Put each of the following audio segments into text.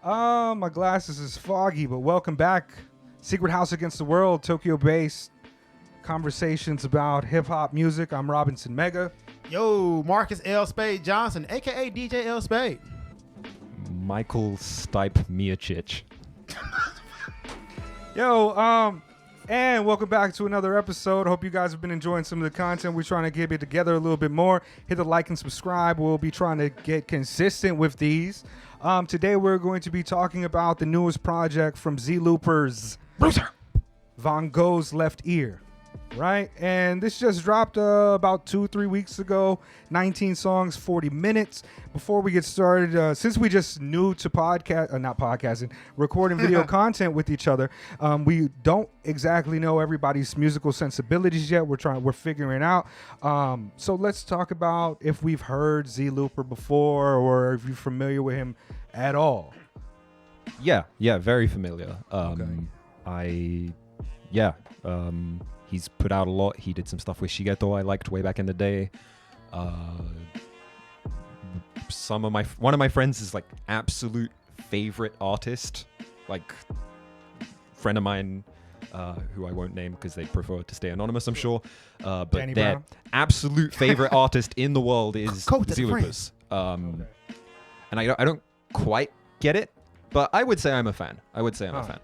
My glasses is foggy, but welcome back. Secret House Against the World, Tokyo-based conversations about hip-hop music. I'm Robinson Mega. Yo, Marcus L. Spade Johnson, a.k.a. DJ L. Spade. Michael Stipe Miocic. And welcome back to another episode. Hope you guys have been enjoying some of the content. We're trying to get it together a little bit more. Hit the like and subscribe. We'll be trying to get consistent with these. Today we're going to be talking about the newest project from Zelooperz, Van Gogh's Left Ear, right? And this just dropped about 2-3 weeks ago. 19 songs, 40 minutes. Before we get started, since we just new to recording video content with each other, we don't exactly know everybody's musical sensibilities yet. We're figuring it out. So let's talk about if we've heard Zelooper before or if you're familiar with him at all. Yeah, very familiar. He's put out a lot. He did some stuff with Shigeto I liked way back in the day. One of my friends is like absolute favorite artist, like friend of mine who I won't name because they prefer to stay anonymous, I'm sure. But Danny their Brown. Absolute favorite artist in the world is Zelooperz. And I don't quite get it, but I would say I'm a fan. I'm a fan.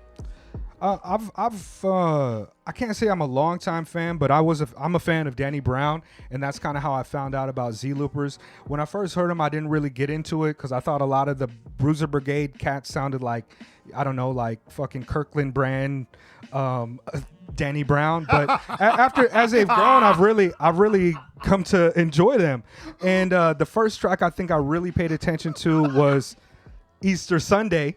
I can't say I'm a longtime fan, but I'm a fan of Danny Brown, and that's kind of how I found out about Zelooperz. When I first heard him, I didn't really get into it because I thought a lot of the Bruiser Brigade cats sounded like, I don't know, like fucking Kirkland brand Danny Brown. But as they've grown, I've really come to enjoy them. And the first track I think I really paid attention to was Easter Sunday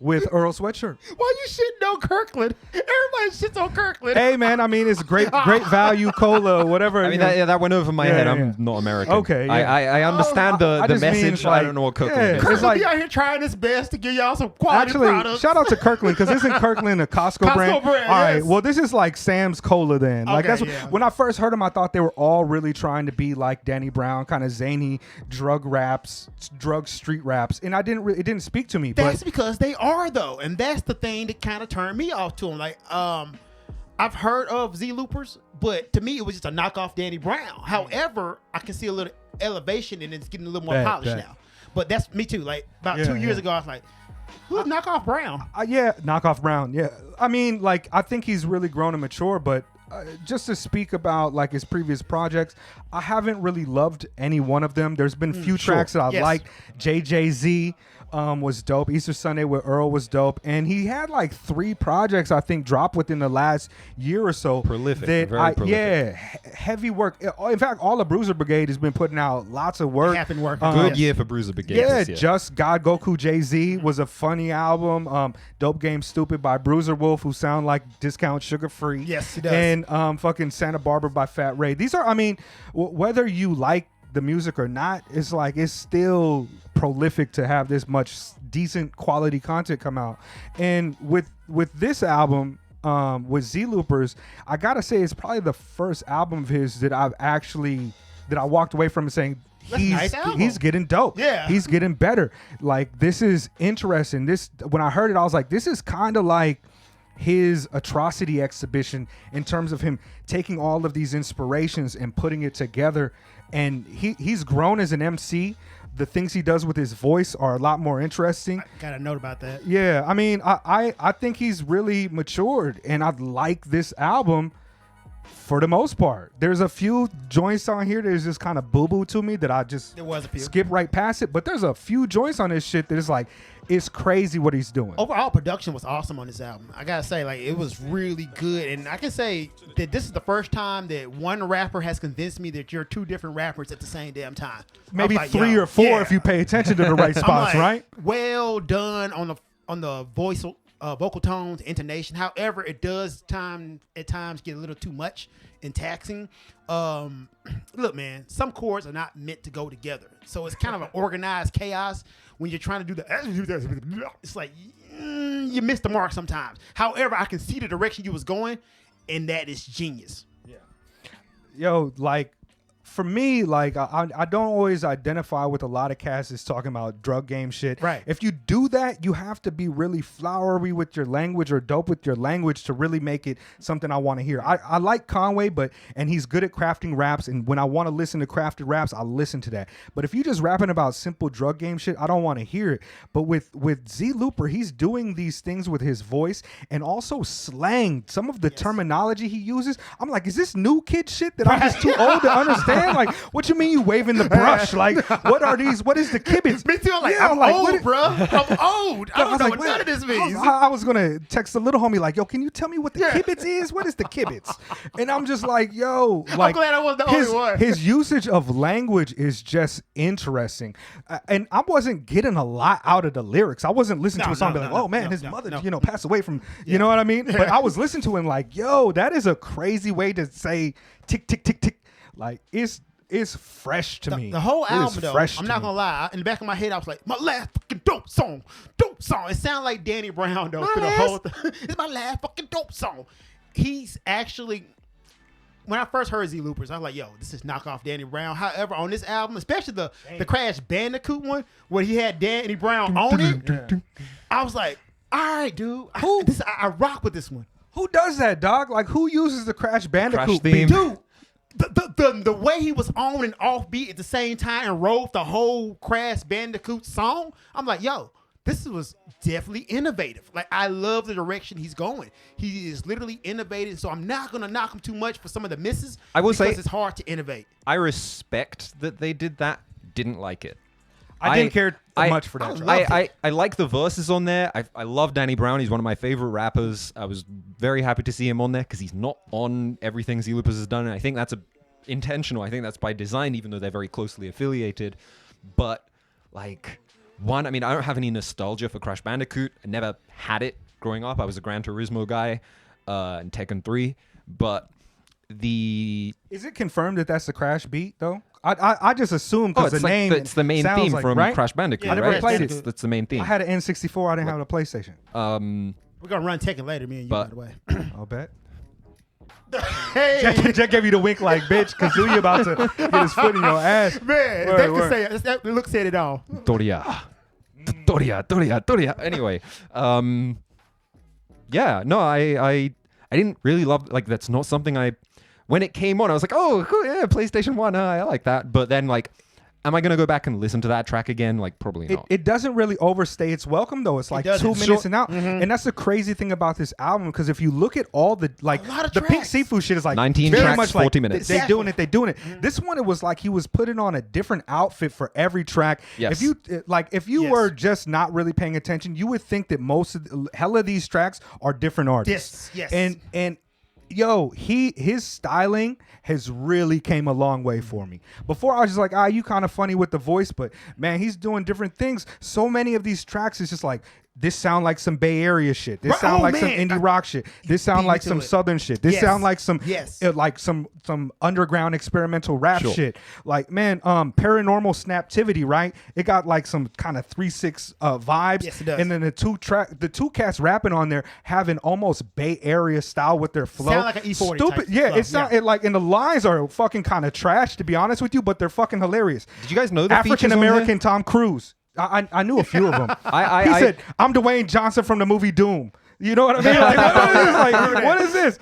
with Earl Sweatshirt. Why you shitting on Kirkland? Everybody shits on Kirkland. Hey man, I mean it's great value cola, whatever. I mean that went over my head. I'm not American. Okay, yeah. I understand the message. Like, I don't know what Kirkland is. Kirkland It's like- be out here trying his best to give y'all some quality Actually, products. shout out to Kirkland because isn't Kirkland a Costco brand? Costco brand, All right, yes. well this is like Sam's Cola then. Like Okay, that's what, yeah. when I first heard him, I thought they were all really trying to be like Danny Brown, kind of zany drug street raps, and it didn't speak to me. That's But because they are though, and that's the thing that kind of turned me off to them. Like, I've heard of Zelooperz, but to me it was just a knockoff Danny Brown. However, I can see a little elevation and it's getting a little more polished now. But that's me too. Like about 2 years ago, I was like, who's knockoff Brown? Knockoff Brown. Yeah, I mean, like I think he's really grown and mature, but. Just to speak about like his previous projects, I haven't really loved any one of them. There's been few tracks that I liked. JJZ was dope. Easter Sunday with Earl was dope, and he had like 3 projects I think drop within the last year or so. Prolific, very prolific. Yeah, heavy work. In fact, all the Bruiser Brigade has been putting out lots of work. Have been working. Good year for Bruiser Brigade. Yeah, this year. Just God Goku Jay-Z was a funny album. Dope Game Stupid by Bruiser Wolf, who sound like Discount Sugar Free. Yes, he does. And fucking Santa Barbara by Fat Ray. These are, I mean, whether you like the music or not, it's like it's still prolific to have this much decent quality content come out. And with this album, with Zelooperz, I gotta say it's probably the first album of his that I walked away from and saying, he's getting dope. Yeah. He's getting better. Like, this is interesting. When I heard it, I was like, this is kind of like his Atrocity exhibition in terms of him taking all of these inspirations and putting it together. And he's grown as an MC. The things he does with his voice are a lot more interesting. I got a note about that. Yeah, I mean, I think he's really matured, and I like this album for the most part. There's a few joints on here that is just kind of boo-boo to me that I just There was a few. skip right past it. But there's a few joints on this shit that is like, it's crazy what he's doing. Overall production was awesome on this album. I gotta say, like, it was really good, and I can say that this is the first time that one rapper has convinced me that you're 2 different rappers at the same damn time. Maybe like, 3 yo, or 4 yeah. if you pay attention to the right I'm spots, like, right? Well done on the voice, vocal tones, intonation. However, it does at times get a little too much and taxing. Look, man, some chords are not meant to go together, so it's kind of an organized chaos when you're trying to do the. It's like you miss the mark sometimes. However, I can see the direction you was going, and that is genius. Yo, like for me, like I don't always identify with a lot of cats that's talking about drug game shit. Right. If you do that, you have to be really flowery with your language or dope with your language to really make it something I want to hear. I like Conway, and he's good at crafting raps, and when I want to listen to crafted raps, I listen to that. But if you just rapping about simple drug game shit, I don't want to hear it. But with Zelooperz, he's doing these things with his voice and also slang. Some of the terminology he uses, I'm like, is this new kid shit that I'm just too old to understand? Like, what you mean you waving the brush? Like, what are these? What is the kibbits? Me too. I'm like, Yeah, I'm like, old, bro. I'm old. I don't know like, what none of this means. I was gonna text the little homie like, yo, can you tell me what the kibbits is? What is the kibbits? And I'm just like, yo, like, I'm glad I wasn't the only one. His usage of language is just interesting, and I wasn't getting a lot out of the lyrics. I wasn't listening to a song and be like, oh man, his mother, passed away from, you know what I mean? But I was listening to him like, yo, that is a crazy way to say tick tick tick tick. Like, it's fresh to me. The whole It is album, though, fresh I'm to not me. gonna lie. In the back of my head, I was like, my last fucking dope song. It sounded like Danny Brown though. For the whole it's my last fucking dope song. He's actually. When I first heard Zelooperz, I was like, yo, this is knockoff Danny Brown. However, on this album, especially the Crash Bandicoot one, where he had Danny Brown on it, I was like, all right, dude. I rock with this one. Who does that, dog? Like, who uses the Crash Bandicoot theme. beat? Dude, the way he was on and off beat at the same time and wrote the whole Crash Bandicoot song, I'm like, yo, this was definitely innovative. Like, I love the direction he's going. He is literally innovative, so I'm not going to knock him too much for some of the misses. I will say it's hard to innovate. I respect that they did that. Didn't like it. I didn't care much for that. I like the verses on there. I love Danny Brown. He's one of my favorite rappers. I was very happy to see him on there because he's not on everything Zelooperz has done. And I think that's intentional. I think that's by design, even though they're very closely affiliated. But like, I don't have any nostalgia for Crash Bandicoot. I never had it growing up. I was a Gran Turismo guy and Tekken 3. But is it confirmed that that's the Crash beat though? I just assumed because the name. It's the main theme from Crash Bandicoot. Yeah, I never played it. That's the main theme. I had an N64. I didn't have a PlayStation. We're gonna run Tekken later, me and you, by the way. I'll bet. Hey, Jack gave you the wink like, bitch, Kazuya about to get his foot in your ass. Man, Word. that look said it all. Doria. Anyway, yeah, no, I didn't really love, like, that's not something when it came on, I was like, oh, cool, yeah, PlayStation 1, I like that. But then, like, am I going to go back and listen to that track again? Like, probably not. It doesn't really overstay its welcome, though. It's like 2 minutes and out. Mm-hmm. And that's the crazy thing about this album, because if you look at all the, like, the Pink Seafood shit is like 19 very tracks, much 40 like, minutes. They're doing it. Mm-hmm. This one, it was like he was putting on a different outfit for every track. Yes. If you were just not really paying attention, you would think that most of hell of these tracks are different artists. Yes. And yo, his styling has really came a long way for me. Before I was just like, you kind of funny with the voice, but man, he's doing different things. So many of these tracks is just like, this sound like some Bay Area shit. This sound like some indie rock shit. This sound like some Southern shit. This sound like some some underground experimental rap shit. Like, man, Paranormal Snaptivity, right? It got like some kind of 3-6 vibes. Yes, it does. And then the two cats rapping on there having almost Bay Area style with their flow. Sound like an E40 Stupid. type Yeah, flow. it's not like, and the lines are fucking kind of trash, to be honest with you, but they're fucking hilarious. Did you guys know the African American Tom Cruise? I knew a few of them. He said, "I'm Dwayne Johnson from the movie Doom." You know what I mean? Like, what is this?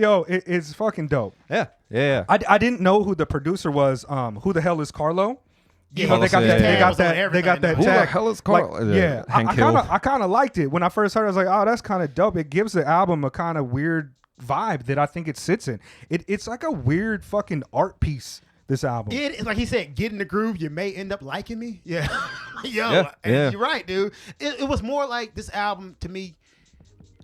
Yo, it's fucking dope. Yeah. I didn't know who the producer was. Who the hell is Carlo? Yeah, They got that Who the tag. hell is Carl? Like, yeah, Hank Hill. I kind of liked it when I first heard it. I was like, oh, that's kind of dope. It gives the album a kind of weird vibe that I think it sits in. It's like a weird fucking art piece. This album. It's like he said, get in the groove, you may end up liking me. Yeah. Yeah. You're right, dude. It was more like this album to me,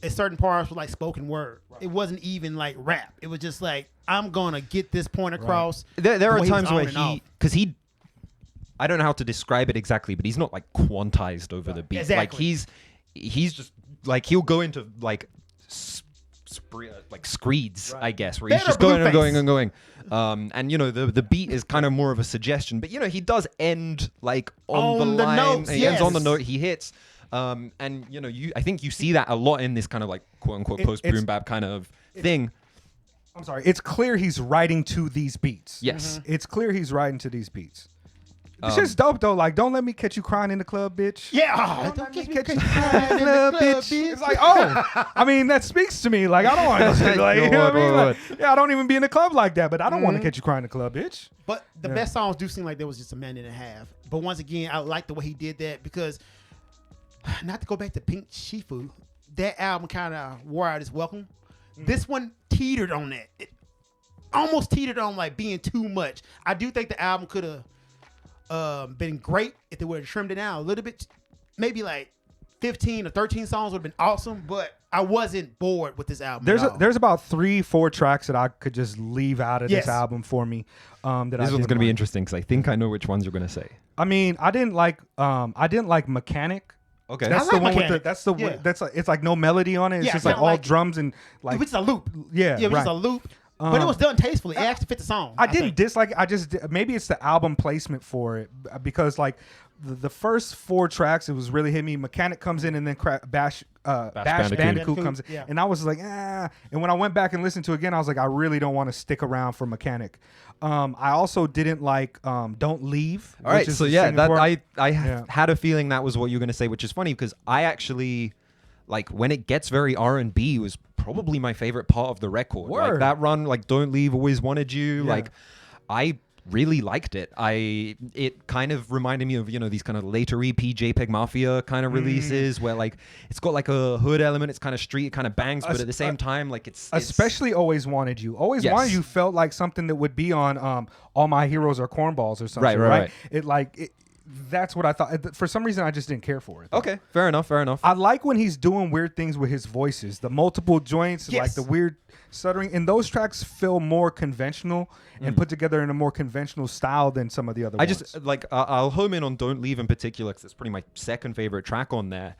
at certain parts was like spoken word. Right. It wasn't even like rap. It was just like, I'm going to get this point across. Right. There are times where I don't know how to describe it exactly, but he's not like quantized over the beat. Exactly. Like he's just like, he'll go into like screeds, I guess, where he's just going and going and going. And you know, the beat is kind of more of a suggestion, but you know, he does end like on the line. Notes, he ends on the note he hits. And you know, I think you see that a lot in this kind of like quote unquote post boom bap kind of thing. I'm sorry. It's clear he's writing to these beats. Yes. It's clear he's writing to these beats. It's just dope though. Like, don't let me catch you crying in the club, bitch. Yeah. Don't let me catch you crying in the club, bitch. It's like, oh, I mean, that speaks to me. Like, I don't want to, like, you know what I mean? Like, yeah, I don't even be in the club like that, but I don't want to catch you crying in the club, bitch. But the best songs do seem like there was just a minute and a half. But once again, I like the way he did that because, not to go back to Pink Shifu, that album kind of wore out its welcome. This one teetered on that. It almost teetered on like being too much. I do think the album could have been great if they would have trimmed it down a little bit. Maybe like 15 or 13 songs would have been awesome, but I wasn't bored with this album. There's about 3-4 tracks that I could just leave out of this album for me. This one's going to be interesting because I think I know which ones you're going to say. I mean, I didn't like Mechanic. Okay, that's the one with the it's like no melody on it. It's just like all drums and like it's a loop. Yeah, it was just a loop. But it was done tastefully. It actually fit the song. I didn't dislike it. Maybe it's the album placement for it because like the first 4 tracks, it was really hit me. Mechanic comes in and then Bash Bandicoot comes in. And I was like, ah. And when I went back and listened to it again, I was like, I really don't want to stick around for Mechanic. I also didn't like Don't Leave. All right, so yeah, that I had a feeling that was what you were going to say, which is funny because I actually... Like when it gets very R&B was probably my favorite part of the record. Word. Like that run, like Don't Leave, Always Wanted You. Yeah. Like I really liked it. It kind of reminded me of, these kind of later EP JPEG Mafia kind of releases where like it's got like a hood element, it's kind of street, it kind of bangs, but at the same time like it's especially Always Wanted You. Always Wanted You felt like something that would be on All My Heroes Are Cornballs or something. Right. That's what I thought. For some reason, I just didn't care for it. Okay, fair enough. I like when he's doing weird things with his voices, the multiple joints, like the weird stuttering. And those tracks feel more conventional and put together in a more conventional style than some of the other ones. I'll home in on Don't Leave in particular because it's pretty my second favorite track on there.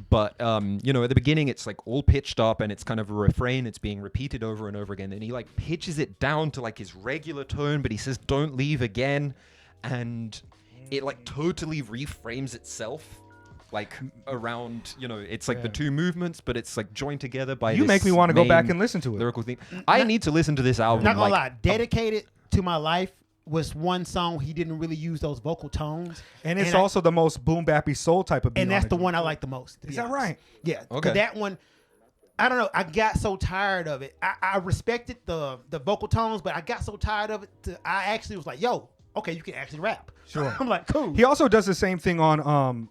But, at the beginning, it's like all pitched up and it's kind of a refrain. It's being repeated over and over again. And he like pitches it down to like his regular tone, but he says, "Don't leave" again. And it like totally reframes itself like around, it's like the two movements, but it's like joined together by You make me want to go back and listen to it. Lyrical theme. I need to listen to this album. Not gonna lie, Dedicated to My Life was one song he didn't really use those vocal tones. And it's also the most boom bappy soul type of beat. And that's the one I like the most. Is that right? Yeah. Okay. That one, I don't know. I got so tired of it. I respected the vocal tones, but I got so tired of it. I actually was like, yo, okay, you can actually rap. Sure. I'm like, cool. He also does the same thing on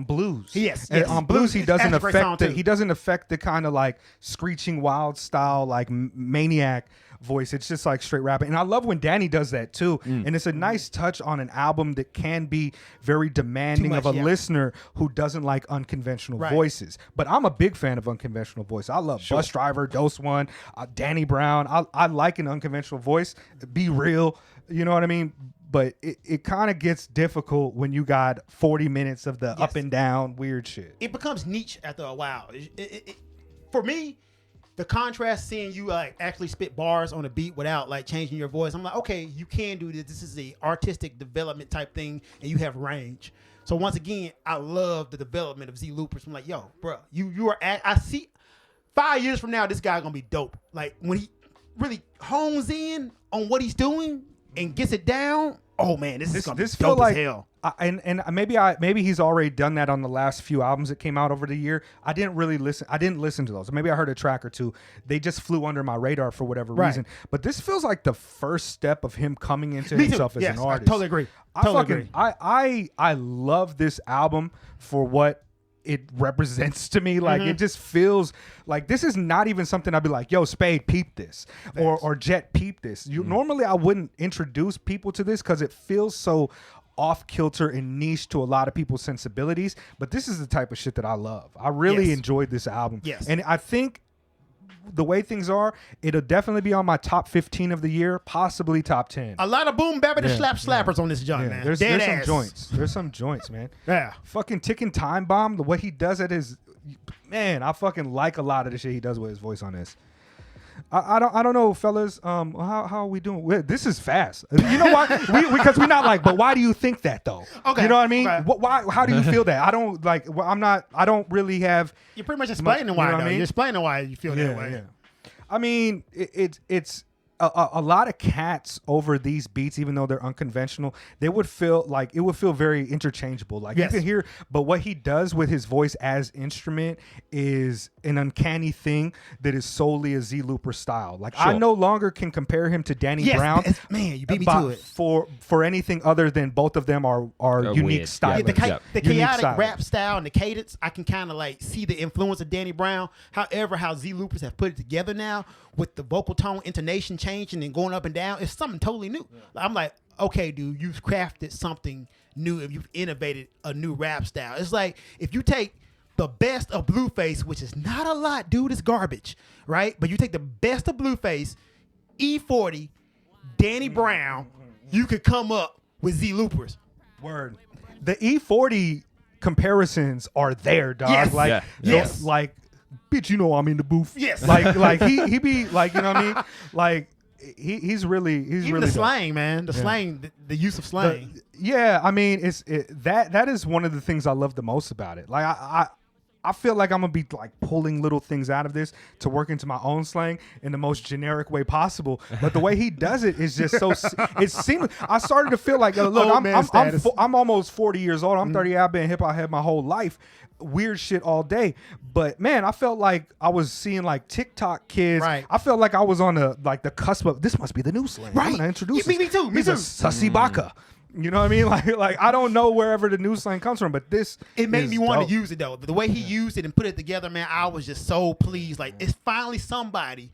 blues. Yes. On blues, he doesn't affect the kind of like screeching wild style like maniac voice. It's just like straight rapping. And I love when Danny does that too. And it's a nice touch on an album that can be very demanding of a listener who doesn't like unconventional voices. But I'm a big fan of unconventional voice. I love Bus Driver, Dose One, Danny Brown. I like an unconventional voice. Be real. You know what I mean? But it kind of gets difficult when you got 40 minutes of the up and down weird shit. It becomes niche after a while. For me, the contrast seeing you like actually spit bars on a beat without like changing your voice, I'm like, okay, you can do this. This is the artistic development type thing, and you have range. So once again, I love the development of Zelooperz. I'm like, yo, bro, you are I see 5 years from now, this guy's gonna be dope. Like when he really hones in on what he's doing and gets it down. Oh man, this is gonna be dope as hell. And maybe he's already done that on the last few albums that came out over the year. I didn't listen to those. Maybe I heard a track or two. They just flew under my radar for whatever reason. But this feels like the first step of him coming into himself as an artist. I totally agree. I love this album for what it represents to me. Like it just feels like this is not even something I'd be like, yo, Spade, peep this, or Jet, peep this. Normally I wouldn't introduce people to this because it feels so off kilter and niche to a lot of people's sensibilities. But this is the type of shit that I love. I really enjoyed this album. Yes. And I think the way things are, it'll definitely be on my top 15 of the year, possibly top 10. A lot of boom bappy to slappers on this joint, man. There's some joints. There's some joints, man. Yeah. Fucking Ticking Time Bomb, the way he does it is, man, I fucking like a lot of the shit he does with his voice on this. I don't know, fellas. How are we doing? This is fast. You know why? Because we're not like. But why do you think that though? Okay. You know what I mean? Okay. Why? How do you feel that? I don't like. Well, I'm not. I don't really have. You're pretty much explaining why. You know what I mean? You're explaining why you feel that way. I mean, it's a lot of cats over these beats, even though they're unconventional, they would feel like it would feel very interchangeable. Like Yes. you can hear, but what he does with his voice as instrument is an uncanny thing that is solely a Zelooperz style. Like I Sure. no longer can compare him to Danny Yes, Brown. man, you beat me but to it. for anything other than both of them are unique weird. styles. Yeah, Yeah. the Unique chaotic style. rap style and the cadence, I can kind of like see the influence of Danny Brown. However, how Zelooperz have put it together now with the vocal tone, intonation changing and going up and down, it's something totally new. I'm like, okay, dude, you've crafted something new and you've innovated a new rap style. It's like if you take the best of Blueface, which is not a lot, dude, it's garbage, right? But you take the best of Blueface, E40, Danny Brown, you could come up with Zelooperz. Word. The E40 comparisons are there, dog. Yes. Like, Yeah. Yes. like, bitch, you know I'm in the booth. Yes. Like he be like, you know what I mean? Like he's really Even really the dope. slang, man. The slang, the use of slang. Yeah, I mean, that is one of the things I love the most about it. Like I feel like I'm gonna be like pulling little things out of this to work into my own slang in the most generic way possible. But the way he does it is just so it's seamless. I started to feel like, look, Old man status. I'm almost 40 years old. I'm 30. I've been hip hop head my whole life. Weird shit all day. But man, I felt like I was seeing like TikTok kids. Right. I felt like I was on the cusp of this must be the new slang. Right. I'm gonna introduce Yeah, me this. too, me He's a too. sussy baka. You know what I mean? Like I don't know wherever the new slang comes from, but this It made is me want dope. to use it though. The way he used it and put it together, man, I was just so pleased. Like it's finally somebody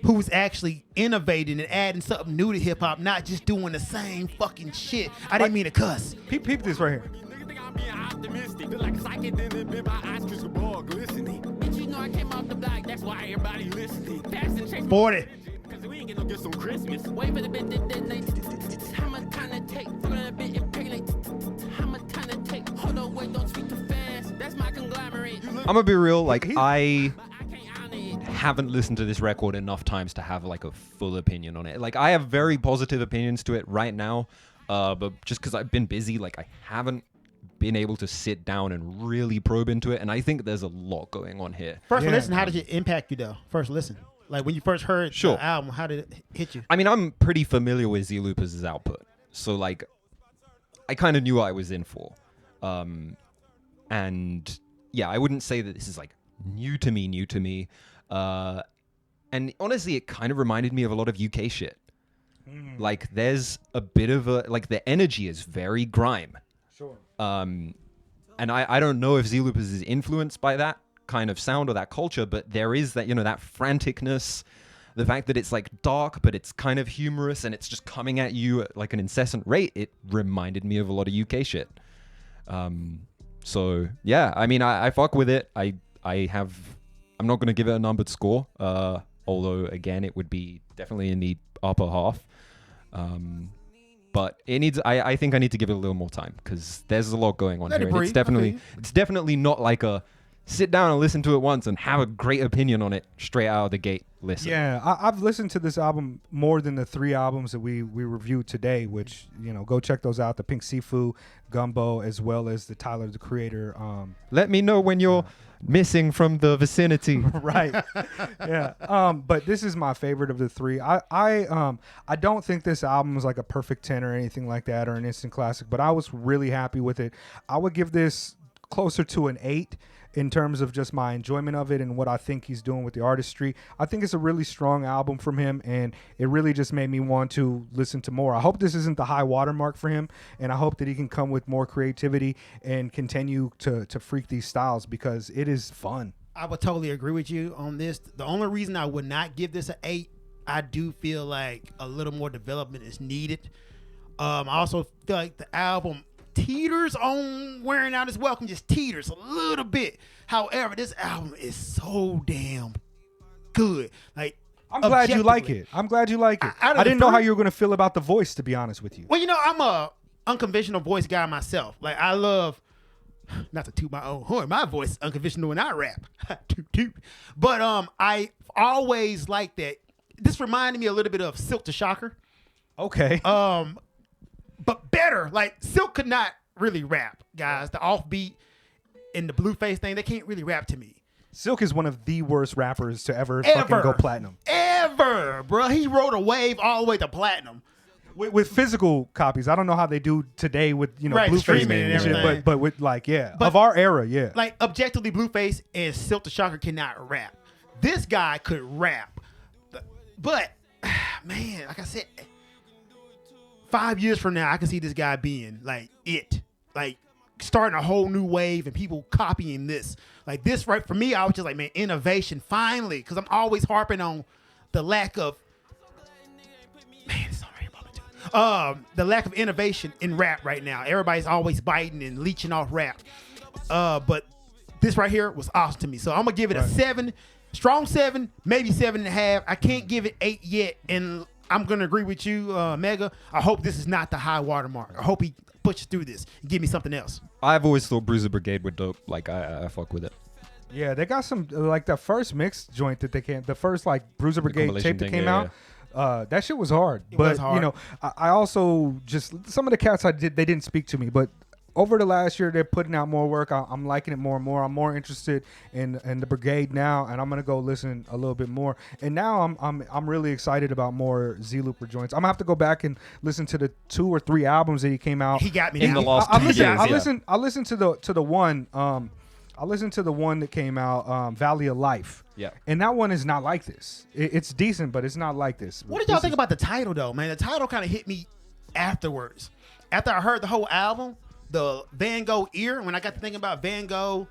who's actually innovating and adding something new to hip hop, not just doing the same fucking shit. I didn't mean to cuss. Peep this right here. Niggas think I'm being optimistic. Feel like psychic, then it been my eyes crystal ball glistening. Bitch, you know I came off the block, that's why everybody listening. Pass the chase 40. cause we ain't get no gifts on Christmas. Wait for the bit that night. How much time it take? Put in a bit and pregnant. How much time it take? Hold on, wait, don't speak too fast. That's my conglomerate. I'm gonna be real. Like He- I But I can't honor it. haven't listened to this record enough times to have like a full opinion on it. Like I have very positive opinions to it right now, but just because I've been busy, like I haven't been able to sit down and really probe into it. And I think there's a lot going on here. First Yeah. listen, how did it impact you though? First listen. Like when you first heard Sure. the album, how did it hit you? I mean, I'm pretty familiar with Zelooperz's output, so like, I kind of knew what I was in for, and yeah, I wouldn't say that this is like new to me, and honestly, it kind of reminded me of a lot of UK shit. Like, there's a bit of a like the energy is very grime, Sure. and I don't know if Zelooperz is influenced by that kind of sound or that culture, but there is that, you know, that franticness, the fact that it's like dark, but it's kind of humorous and it's just coming at you at like an incessant rate. It reminded me of a lot of UK shit. So yeah, I mean, I fuck with it. I'm not going to give it a numbered score. Although again, it would be definitely in the upper half. But it needs. I think I need to give it a little more time because there's a lot going on Let here. it And breathe. it's definitely not like a sit down and listen to it once and have a great opinion on it straight out of the gate. Listen. Yeah, I've listened to this album more than the 3 albums that we reviewed today, which, you know, go check those out. The Pink Sifu, Gumbo, as well as the Tyler, the Creator. Let me know when you're missing from the vicinity. Right. Yeah. But this is my favorite of the 3. I don't think this album is like a perfect 10 or anything like that or an instant classic, but I was really happy with it. I would give this closer to an 8 in terms of just my enjoyment of it and what I think he's doing with the artistry. I think it's a really strong album from him, and it really just made me want to listen to more. I hope this isn't the high watermark for him, and I hope that he can come with more creativity and continue to freak these styles because it is fun. I would totally agree with you on this. The only reason I would not give this an 8, I do feel like a little more development is needed. I also feel like the album teeters on wearing out his welcome, just teeters a little bit. However, this album is so damn good. Like, I'm glad you like objectively. it. I'm glad you like it. Out of I the didn't know how 3 you were going to feel about the voice, to be honest with you. Well, you know, I'm a unconventional voice guy myself. Like, I love, not to toot my own horn, my voice is unconventional when I rap. Toot, toot. But I always like that. This reminded me a little bit of Silk to Shocker. Okay. But better. Like, Silk could not really rap, guys. The offbeat and the Blueface thing, they can't really rap to me. Silk is one of the worst rappers to ever fucking go platinum. Ever, bro. He rode a wave all the way to platinum. With physical copies, I don't know how they do today with Right, Blueface streaming and and shit, everything. but with of our era, yeah. Like objectively, Blueface and Silk the Shocker cannot rap. This guy could rap, but man, like I said, 5 years from now, I can see this guy being like starting a whole new wave and people copying this. Like this, right? For me, I was just like, man, innovation finally, because I'm always harping on the lack of. Man, it's already about to. The lack of innovation in rap right now. Everybody's always biting and leeching off rap. But this right here was awesome to me. So I'm gonna give it a 7, strong 7, maybe 7.5. I can't give it 8 yet, and I'm gonna agree with you, Mega. I hope this is not the high watermark. I hope he pushes through this and give me something else. I've always thought Bruiser Brigade were dope. Like I fuck with it. Yeah, they got some like the first mix joint that the first like Bruiser Brigade tape that came out. That shit was hard. But I also just some of the cats they didn't speak to me. But over the last year, they're putting out more work. I'm liking it more and more. I'm more interested in the Brigade now, and I'm gonna go listen a little bit more. And now I'm really excited about more Zelooperz joints. I'm gonna have to go back and listen to the 2 or 3 albums that he came out. He got me in the last 2 years. I listened to the one. I listened to the one that came out, Valley of Life. Yeah. And that one is not like this. It's decent, but it's not like this. What did y'all think about the title, though, man? The title kind of hit me afterwards. After I heard the whole album, the Van Gogh ear, when I got to thinking about Van Gogh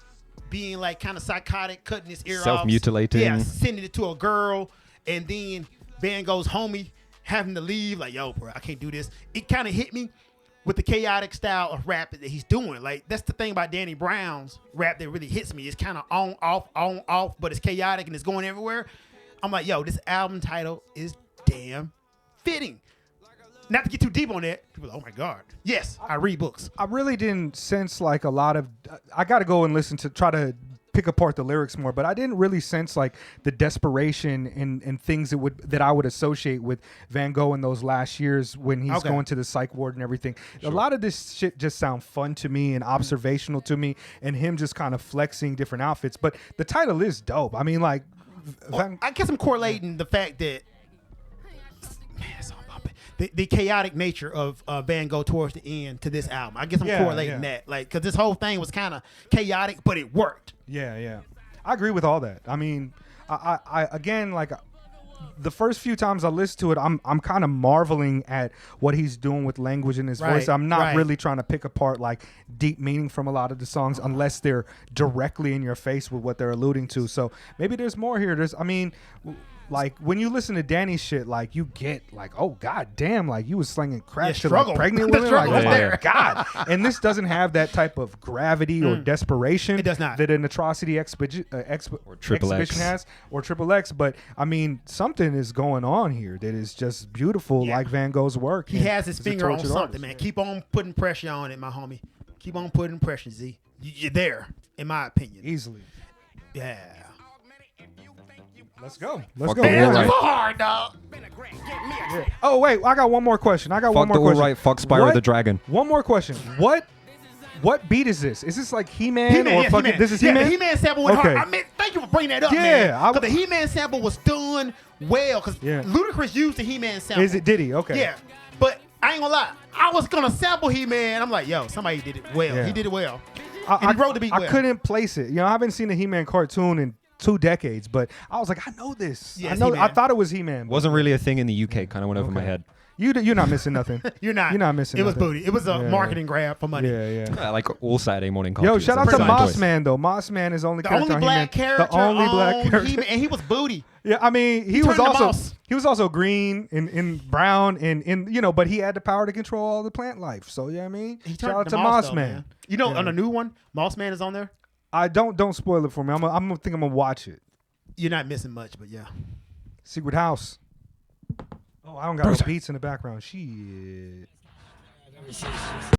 being like kind of psychotic, cutting his ear off. Self-mutilating. Yeah, sending it to a girl. And then Van Gogh's homie having to leave. Like, yo, bro, I can't do this. It kind of hit me with the chaotic style of rap that he's doing. Like, that's the thing about Danny Brown's rap that really hits me. It's kind of on, off, but it's chaotic and it's going everywhere. I'm like, yo, this album title is damn fitting. Not to get too deep on that. People are like, oh my God. Yes, I read books. I really didn't sense like a lot of, I got to go and try to pick apart the lyrics more, but I didn't really sense like the desperation and things that I would associate with Van Gogh in those last years when he's going to the psych ward and everything. Sure. A lot of this shit just sound fun to me and observational to me, and him just kind of flexing different outfits. But the title is dope. I mean, like, I guess I'm correlating the fact that the chaotic nature of Van Gogh towards the end to this album. I guess I'm correlating that, like, because this whole thing was kind of chaotic, but it worked. Yeah. I agree with all that. I mean, I again, like, the first few times I listened to it, I'm kind of marveling at what he's doing with language in his voice. I'm not really trying to pick apart like deep meaning from a lot of the songs unless they're directly in your face with what they're alluding to. So maybe there's more here. Like, when you listen to Danny's shit, like, you get, like, oh, God damn, like, you was slinging crack to, like, pregnant women. Like, oh, my God. And this doesn't have that type of gravity or desperation. It does not. That an Atrocity or Triple X has, or Triple X. But, I mean, something is going on here that is just beautiful, like Van Gogh's work. He has his finger on something, man. Keep on putting pressure on it, my homie. Keep on putting pressure, Z. You're there, in my opinion. Easily. Yeah. Let's go. Man, that's hard, dog. Yeah. Oh, wait. I got one more question. Fuck the all-right. Fuck Spyro the Dragon. One more question. What beat is this? Is this like He-Man or fucking... He-Man. This is He-Man? The He-Man sample went hard. I mean, thank you for bringing that up, man. Because the He-Man sample was done well. Because Ludacris used the He-Man sample. Did he? Okay. Yeah. But I ain't gonna lie. I was gonna sample He-Man. I'm like, yo, somebody did it well. Yeah. He did it well. And he wrote the beat well. I couldn't place it. You know, I haven't seen a He-Man cartoon in 2 decades, but I was like, I know this. Yeah, I thought it was He-Man. Wasn't really a thing in the UK. Kind of went over my head. You're not missing nothing. You're not missing. It was booty. It was a marketing grab for money. Yeah. Like all Saturday morning cartoons. Yo, shout out to Mossman though. Mossman is only the only black character. The only black character, and he was booty. Yeah, I mean, he was also green and brown and but he had the power to control all the plant life. So yeah, I mean, shout out to Mossman. You know, on the new one, Mossman is on there. I don't spoil it for me. I'm gonna watch it. You're not missing much, but yeah. Secret House. Oh, I don't got no beats in the background. Shit.